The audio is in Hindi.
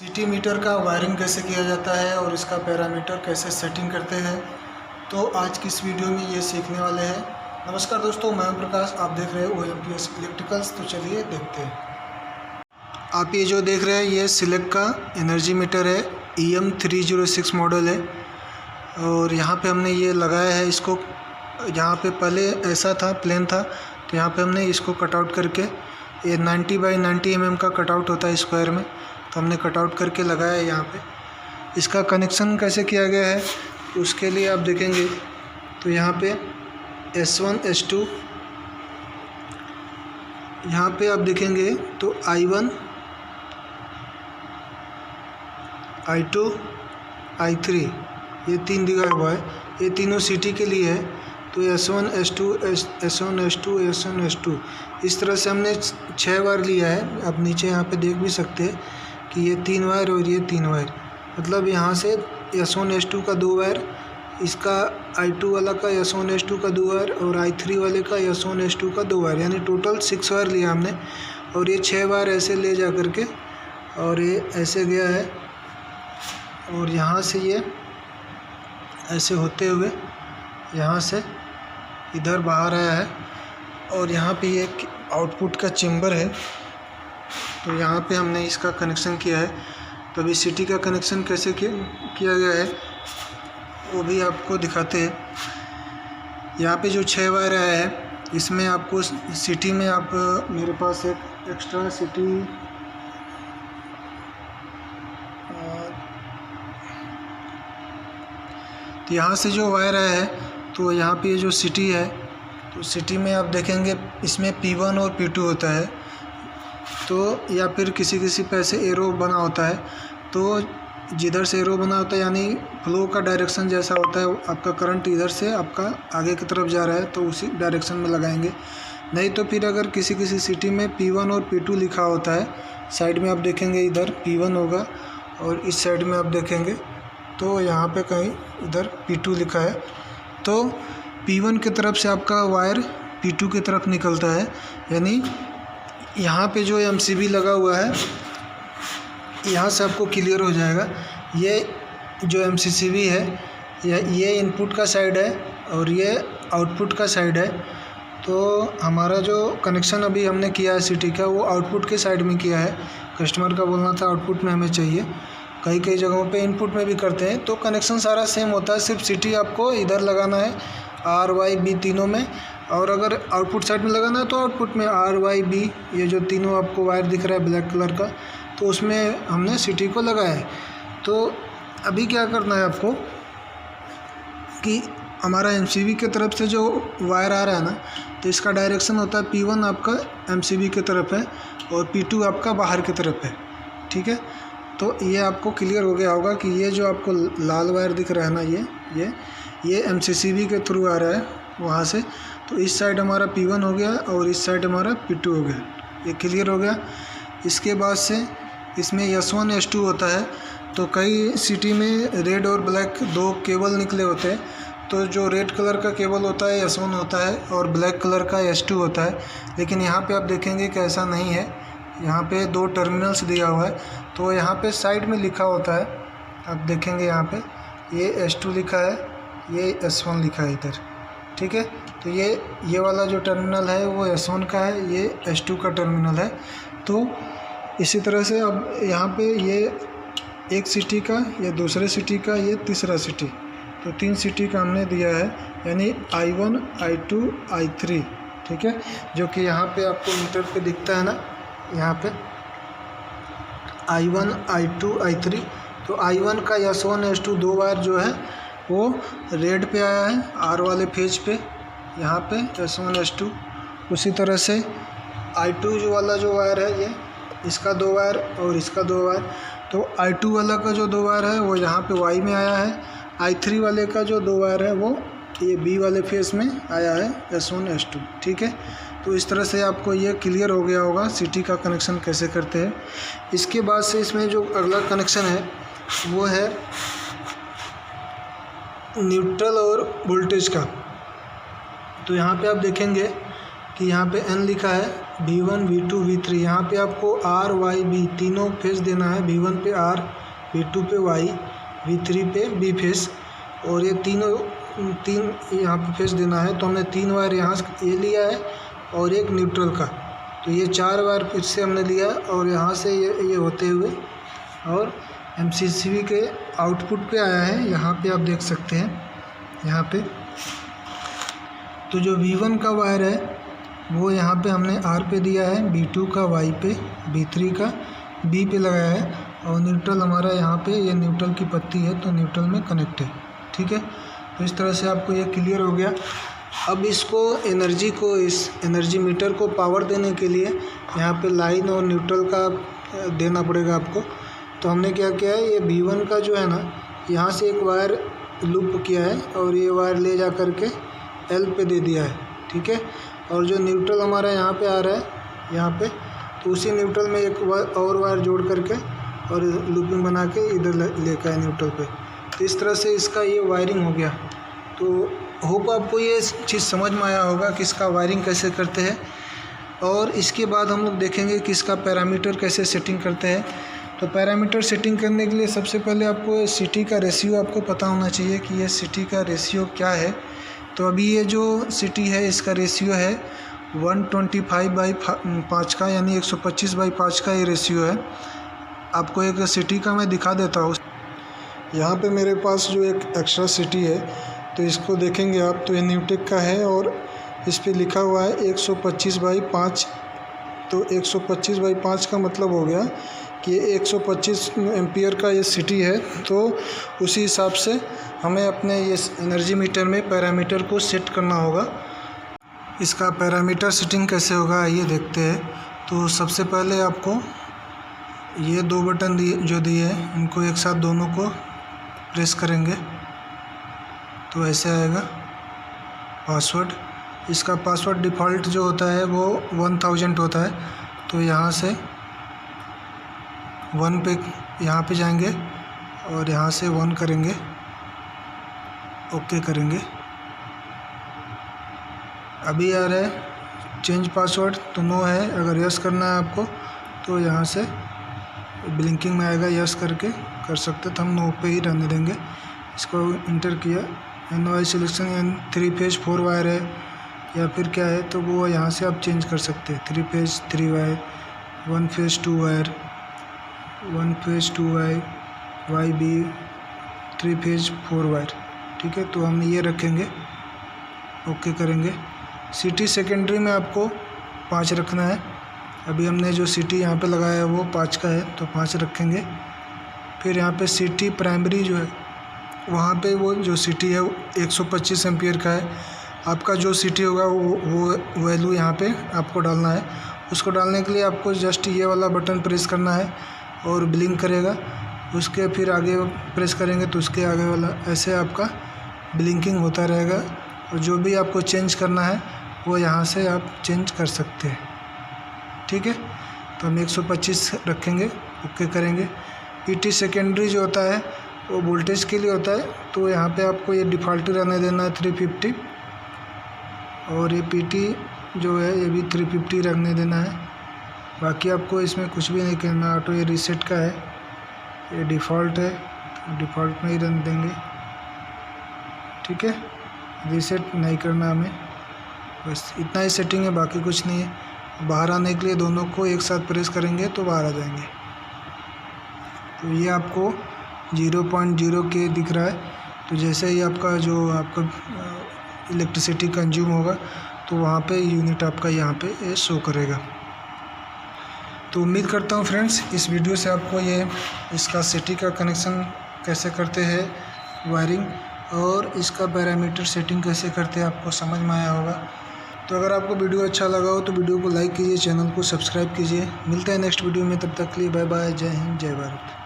सिटी मीटर का वायरिंग कैसे किया जाता है और इसका पैरामीटर कैसे सेटिंग करते हैं, तो आज की इस वीडियो में ये सीखने वाले हैं। नमस्कार दोस्तों, मैं प्रकाश, आप देख रहे हैं OMPS इलेक्ट्रिकल्स। तो चलिए देखते हैं। आप ये जो देख रहे हैं ये सिलेक्ट का एनर्जी मीटर है, EM306 मॉडल है। और यहाँ पे हमने ये लगाया है इसको। यहाँ पे पहले ऐसा था, प्लेन था, तो यहाँ पे हमने इसको कटआउट करके, ये 90 बाई 90 mm का कटआउट होता है स्क्वायर में, तो हमने कटआउट करके लगाया है यहाँ पे। इसका कनेक्शन कैसे किया गया है उसके लिए आप देखेंगे तो यहाँ पे S1 S2, यहाँ पे आप देखेंगे तो I1 I2 I3, ये तीन दिया हुआ है। ये तीनों सिटी के लिए है, तो S1 S2 S1 S2 S1 S2 इस तरह से हमने 6 वायर लिया है। आप नीचे यहाँ पे देख भी सकते हैं कि ये 3 वायर और ये 3 वायर, मतलब यहाँ से S1 S2 का 2 वायर, इसका I2 वाला का S1 S2 का 2 वायर और I3 वाले का S1 S2 का 2 वायर, यानी टोटल 6 वायर लिया हमने। और ये 6 वायर ऐसे ले जा कर के और ये ऐसे गया है, और यहाँ से ये ऐसे होते हुए यहाँ से इधर बाहर आया है। और यहाँ पे ये आउटपुट का चेम्बर है, तो यहाँ पे हमने इसका कनेक्शन किया है। तो अभी सिटी का कनेक्शन कैसे किया गया है वो भी आपको दिखाते हैं। यहाँ पे जो 6 वायर आया है, इसमें आपको सिटी में आप, मेरे पास एक एक्स्ट्रा सिटी तो यहाँ से जो वायर आया है, तो यहाँ पे जो सिटी है, तो सिटी में आप देखेंगे इसमें P1 और P2 होता है, तो या फिर किसी पे ऐसे एरो बना होता है। तो जिधर से एरो बना होता है यानी फ्लो का डायरेक्शन जैसा होता है, आपका करंट इधर से आपका आगे की तरफ जा रहा है तो उसी डायरेक्शन में लगाएंगे। नहीं तो फिर अगर किसी सिटी में P1 और P2 लिखा होता है, साइड में आप देखेंगे इधर P1 होगा और इस साइड में आप देखेंगे तो यहाँ पे कहीं इधर P2 लिखा है। तो P1 की तरफ से आपका वायर P2 की तरफ निकलता है, यानी यहाँ पे जो MCB लगा हुआ है, यहाँ से आपको क्लियर हो जाएगा। ये जो MCCB है, ये इनपुट का साइड है और ये आउटपुट का साइड है। तो हमारा जो कनेक्शन अभी हमने किया है सिटी का, वो आउटपुट के साइड में किया है। कस्टमर का बोलना था आउटपुट में हमें चाहिए, कई जगहों पे इनपुट में भी करते हैं। तो कनेक्शन सारा सेम होता है, सिर्फ सिटी आपको इधर लगाना है R Y B तीनों में, और अगर आउटपुट साइड में लगाना है तो आउटपुट में R Y B, ये जो तीनों आपको वायर दिख रहा है ब्लैक कलर का, तो उसमें हमने सिटी को लगाया है। तो अभी क्या करना है आपको कि हमारा MCB की तरफ से जो वायर आ रहा है ना, तो इसका डायरेक्शन होता है P1 आपका MCB की तरफ है और P2 आपका बाहर की तरफ है, ठीक है। तो ये आपको क्लियर हो गया होगा कि ये जो आपको लाल वायर दिख रहा है ना, ये MCCB के थ्रू आ रहा है वहाँ से। तो इस साइड हमारा P1 हो गया और इस साइड हमारा P2 हो गया, ये क्लियर हो गया। इसके बाद से इसमें S1 S2 होता है, तो कई सिटी में रेड और ब्लैक 2 केबल निकले होते हैं। तो जो रेड कलर का केबल होता है S1 होता है और ब्लैक कलर का S2 होता है। लेकिन यहाँ पे आप देखेंगे कि ऐसा नहीं है, यहाँ पे 2 टर्मिनल्स दिया हुआ है। तो यहाँ पे साइड में लिखा होता है, आप देखेंगे यहाँ पे ये S2 लिखा है, ये S1 लिखा है इधर, ठीक है। तो ये वाला जो टर्मिनल है वो S1 का है, ये S2 का टर्मिनल है। तो इसी तरह से अब यहाँ पे ये एक सिटी का, ये दूसरे सिटी का, ये तीसरा सिटी, तो 3 सिटी का हमने दिया है, यानी I1 I2 I3, ठीक है। जो कि यहाँ पे आपको मीटर पे दिखता है ना, यहाँ पे I1 I2 I3। तो I1 का S1 S2 2 वायर जो है वो रेड पे आया है, R वाले फेज पे, यहाँ पे S1 S2। उसी तरह से I2 जो वाला जो वायर है, ये इसका 2 वायर और इसका 2 वायर। तो I2 वाला का जो 2 वायर है वो यहाँ पे Y में आया है। I3 वाले का जो 2 वायर है वो ये B वाले फेस में आया है, S1 S2, ठीक है। तो इस तरह से आपको ये क्लियर हो गया होगा सिटी का कनेक्शन कैसे करते हैं। इसके बाद से इसमें जो अगला कनेक्शन है वो है न्यूट्रल और वोल्टेज का। तो यहाँ पे आप देखेंगे कि यहाँ पे N लिखा है, V1 V2 V3 यहाँ पे आपको R Y B तीनों फेस देना है। V1 पे R, V2 पे Y, V3 पे B फेस, और ये तीन यहाँ पे फेस देना है। तो हमने 3 वायर यहाँ से ये लिया है और एक न्यूट्रल का, तो ये 4 वायर फिर से हमने लिया और यहाँ से ये होते हुए और MCCB के आउटपुट पे आया है। यहाँ पे आप देख सकते हैं यहाँ पे। तो जो V1 का वायर है वो यहाँ पे हमने R पे दिया है, V2 का Y पे, V3 का B पे लगाया है, और न्यूट्रल हमारा यहाँ पे ये न्यूट्रल की पत्ती है तो न्यूट्रल में कनेक्ट है। ठीक है, तो इस तरह से आपको ये क्लियर हो गया। अब इसको इस एनर्जी मीटर को पावर देने के लिए यहाँ पे लाइन और न्यूट्रल का देना पड़ेगा आपको। तो हमने क्या किया है, ये V1 का जो है ना, यहाँ से एक वायर लूप किया है और ये वायर ले जा कर के L पे दे दिया है। ठीक है, और जो न्यूट्रल हमारा यहाँ पे आ रहा है यहाँ पे, तो उसी न्यूट्रल में एक और वायर जोड़ करके और लूपिंग बना के इधर लेकर आए न्यूट्रल पे। तो इस तरह से इसका ये वायरिंग हो गया। तो होप आपको ये चीज़ समझ में आया होगा कि इसका वायरिंग कैसे करते हैं। और इसके बाद हम लोग देखेंगे कि इसका पैरामीटर कैसे सेटिंग करते हैं। तो पैरामीटर सेटिंग करने के लिए सबसे पहले आपको सिटी का रेशियो आपको पता होना चाहिए कि ये सिटी का रेशियो क्या है। तो अभी ये जो सिटी है इसका रेशियो है 125/5 का, यानी 125/5 का ये रेशियो है। आपको एक सिटी का मैं दिखा देता हूँ। यहाँ पे मेरे पास जो एक एक्स्ट्रा सिटी है, तो इसको देखेंगे आप, तो ये न्यूटेक का है और इस पे लिखा हुआ है 125/5। तो 125/5 का मतलब हो गया कि 125 एम्पियर का ये सिटी है। तो उसी हिसाब से हमें अपने ये एनर्जी मीटर में पैरामीटर को सेट करना होगा। इसका पैरामीटर सेटिंग कैसे होगा ये देखते हैं। तो सबसे पहले आपको ये 2 बटन जो दिए हैं इनको एक साथ दोनों को प्रेस करेंगे तो ऐसे आएगा पासवर्ड। इसका पासवर्ड डिफ़ॉल्ट जो होता है वो 1000 होता है। तो यहाँ से 1 पे यहाँ पे जाएंगे और यहाँ से 1 करेंगे, ओके करेंगे। अभी आ रहा है चेंज पासवर्ड, तो नो है। अगर यस करना है आपको तो यहाँ से ब्लिंकिंग में आएगा, यस करके कर सकते, तो हम नो पे ही रहने देंगे। इसको इंटर किया, NY selection and 3 phase 4 wire है या फिर क्या है, तो वो यहाँ से आप चेंज कर सकते हैं। 3 phase 3 wire, 1 phase 2 wire, 1 phase 2 wire, YB 3 phase 4 wire. ठीक है, तो हम ये रखेंगे, ओके करेंगे। सिटी सेकेंडरी में आपको 5 रखना है। अभी हमने जो सिटी यहाँ पे लगाया है वो 5 का है, तो 5 रखेंगे। फिर यहाँ पे सिटी प्राइमरी जो है वहाँ पे वो जो सिटी है 125 एम्पियर का है। आपका जो सिटी होगा वो वैल्यू यहाँ पे आपको डालना है। उसको डालने के लिए आपको जस्ट ये वाला बटन प्रेस करना है और ब्लिंक करेगा। उसके फिर आगे प्रेस करेंगे तो उसके आगे वाला ऐसे आपका ब्लिंकिंग होता रहेगा। और जो भी आपको चेंज करना है वो यहाँ से आप चेंज कर सकते हैं। ठीक है, तो हम 125 रखेंगे, ओके करेंगे। PT सेकेंडरी जो होता है वो वोल्टेज के लिए होता है, तो यहाँ पे आपको ये डिफ़ॉल्ट रहने देना है 350, और ये PT जो है ये भी 350 रखने देना है। बाकी आपको इसमें कुछ भी नहीं करना। ऑटो ये रीसेट का है, ये डिफ़ॉल्ट है, डिफ़ॉल्ट में ही रहने देंगे। ठीक है, रीसेट नहीं करना हमें, बस इतना ही सेटिंग है, बाकी कुछ नहीं है। बाहर आने के लिए दोनों को एक साथ प्रेस करेंगे तो बाहर आ जाएंगे। तो ये आपको 0.0 के दिख रहा है। तो जैसे ही आपका इलेक्ट्रिसिटी कंज्यूम होगा तो वहाँ पे यूनिट आपका यहाँ पे शो करेगा। तो उम्मीद करता हूँ फ्रेंड्स इस वीडियो से आपको ये इसका सिटी का कनेक्शन कैसे करते हैं वायरिंग और इसका पैरामीटर सेटिंग कैसे करते हैं आपको समझ में आया होगा। तो अगर आपको वीडियो अच्छा लगा हो तो वीडियो को लाइक कीजिए, चैनल को सब्सक्राइब कीजिए। मिलते हैं नेक्स्ट वीडियो में, तब तक के लिए बाय बाय, जय हिंद, जय भारत।